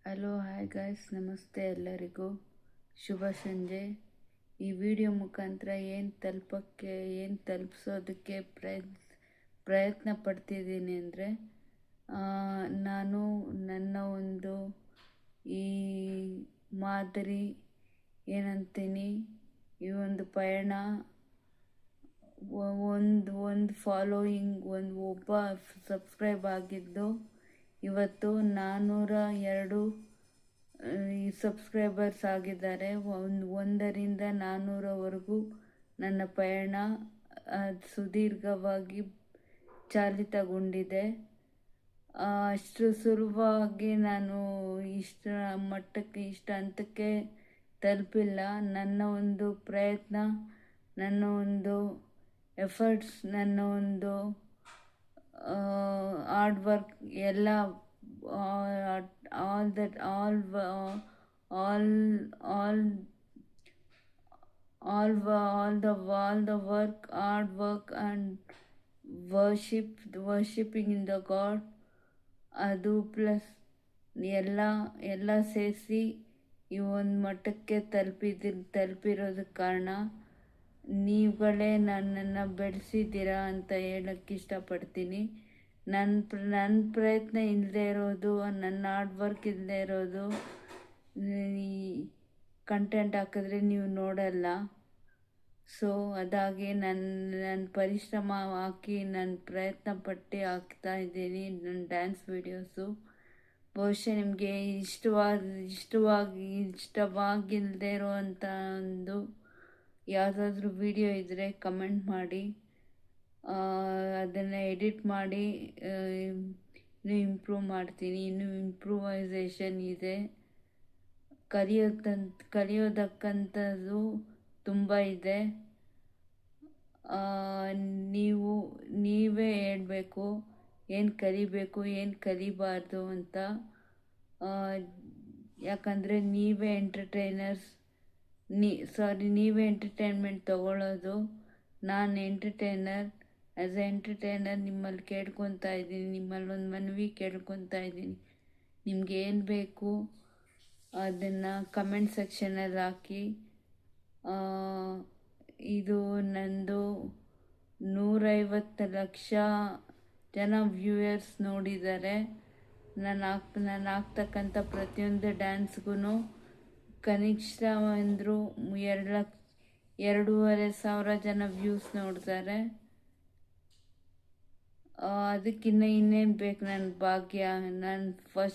Hello hi guys, ನಮಸ್ತೆ ಎಲ್ಲರಿಗೂ. ಶುಭ ಸಂಜೆ. ಈ ವಿಡಿಯೋ ಮುಖಾಂತರ ಏನು ತಲುಪಿಸೋದಕ್ಕೆ ಪ್ರಯತ್ನ ಪಡ್ತಿದ್ದೀನಿ ಅಂದರೆ, ನಾನು ನನ್ನ ಒಂದು ಈ ಮಾದರಿ ಏನಂತೀನಿ, ಈ ಒಂದು ಪಯಣ, ಒಂದು ಫಾಲೋಯಿಂಗ್, ಒಬ್ಬ ಸಬ್ಸ್ಕ್ರೈಬ್ ಆಗಿದ್ದು ಇವತ್ತು 402 ಈ ಸಬ್ಸ್ಕ್ರೈಬರ್ಸ್ ಆಗಿದ್ದಾರೆ. ಒಂದರಿಂದ 400ವರೆಗೂ ನನ್ನ ಪಯಣ ಸುದೀರ್ಘವಾಗಿ ಚಾಲಿತಗೊಂಡಿದೆ. ಅಷ್ಟು ಸುಲಭವಾಗಿ ನಾನು ಇಷ್ಟು ಹಂತಕ್ಕೆ ತಲುಪಿಲ್ಲ. ನನ್ನ ಒಂದು ಪ್ರಯತ್ನ, ನನ್ನ ಒಂದು ಎಫರ್ಟ್ಸ್, ನನ್ನ ಒಂದು ಹಾರ್ಡ್ ವರ್ಕ್ ಎಲ್ಲ, all the work, hard work and worshipping in the God, ಅದು ಪ್ಲಸ್ ಎಲ್ಲ ಸೇರಿಸಿ ಈ ಒಂದು ಮಟ್ಟಕ್ಕೆ ತಲುಪಿರೋದಕ್ಕೆ ಕಾರಣ ನೀವುಗಳೇ ನನ್ನನ್ನು ಬೆಳೆಸಿದ್ದೀರಾ ಅಂತ ಹೇಳೋಕ್ಕೆ ಇಷ್ಟಪಡ್ತೀನಿ. ನನ್ನ ಪ್ರಯತ್ನ ಇಲ್ಲದೆ ಇರೋದು, ನನ್ನ ಹಾರ್ಡ್ ವರ್ಕ್ ಇಲ್ಲದೆ ಇರೋದು, ಈ ಕಂಟೆಂಟ್ ಹಾಕಿದ್ರೆ ನೀವು ನೋಡಲ್ಲ. ಸೊ ಅದಾಗಿ ನನ್ನ ಪರಿಶ್ರಮ ಹಾಕಿ, ನನ್ನ ಪ್ರಯತ್ನ ಪಟ್ಟು ಹಾಕ್ತಾ ಇದ್ದೀನಿ ನನ್ನ ಡ್ಯಾನ್ಸ್ ವೀಡಿಯೋಸು. ಬಹುಶಃ ನಿಮಗೆ ಇಷ್ಟವಾಗಿಲ್ಲದೆ ಇರೋವಂಥ ಒಂದು ಯಾವುದಾದ್ರೂ ವಿಡಿಯೋ ಇದ್ದರೆ ಕಮೆಂಟ್ ಮಾಡಿ, ಅದನ್ನು ಎಡಿಟ್ ಮಾಡಿ ಇನ್ನೂ ಇಂಪ್ರೂವ್ ಮಾಡ್ತೀನಿ. ಇನ್ನೂ ಇಂಪ್ರೂವೈಸೇಷನ್ ಇದೆ. ಕಲಿಯೋದಕ್ಕಂಥದ್ದು ತುಂಬ ಇದೆ. ನೀವೇ ಹೇಳಬೇಕು ಏನು ಕಲಿಬೇಕು, ಏನು ಕಲಿಬಾರ್ದು ಅಂತ. ಯಾಕಂದರೆ ನೀವೇ ನೀವೇ ಎಂಟರ್ಟೈನ್ಮೆಂಟ್ ತಗೊಳ್ಳೋದು. ನಾನು ಎಂಟರ್ಟೈನರ್. ಆ್ಯಸ್ ಎ ಎಂಟರ್ಟೈನರ್ ನಿಮ್ಮಲ್ಲಿ ಕೇಳ್ಕೊತಾ ಇದ್ದೀನಿ, ನಿಮ್ಮಲ್ಲಿ ಒಂದು ಮನವಿ ಕೇಳ್ಕೊತಾ ಇದ್ದೀನಿ. ನಿಮ್ಗೆ ಏನು ಬೇಕು ಅದನ್ನು ಕಮೆಂಟ್ ಸೆಕ್ಷನಲ್ಲಿ ಹಾಕಿ. ಇದು ನಂದು 150 ಲಕ್ಷ ಜನ ವ್ಯೂಯರ್ಸ್ ನೋಡಿದ್ದಾರೆ. ನಾನು ಹಾಕ್ತಕ್ಕಂಥ ಪ್ರತಿಯೊಂದು ಡ್ಯಾನ್ಸ್ಗೂ ಕನಿಷ್ಠ ಅಂದರೂ 2,500 ಜನ ವ್ಯೂಸ್ ನೋಡ್ತಾರೆ. ಅದಕ್ಕಿನ್ನ ಇನ್ನೇನು ಬೇಕು ನನ್ನ ಭಾಗ್ಯ. ನಾನು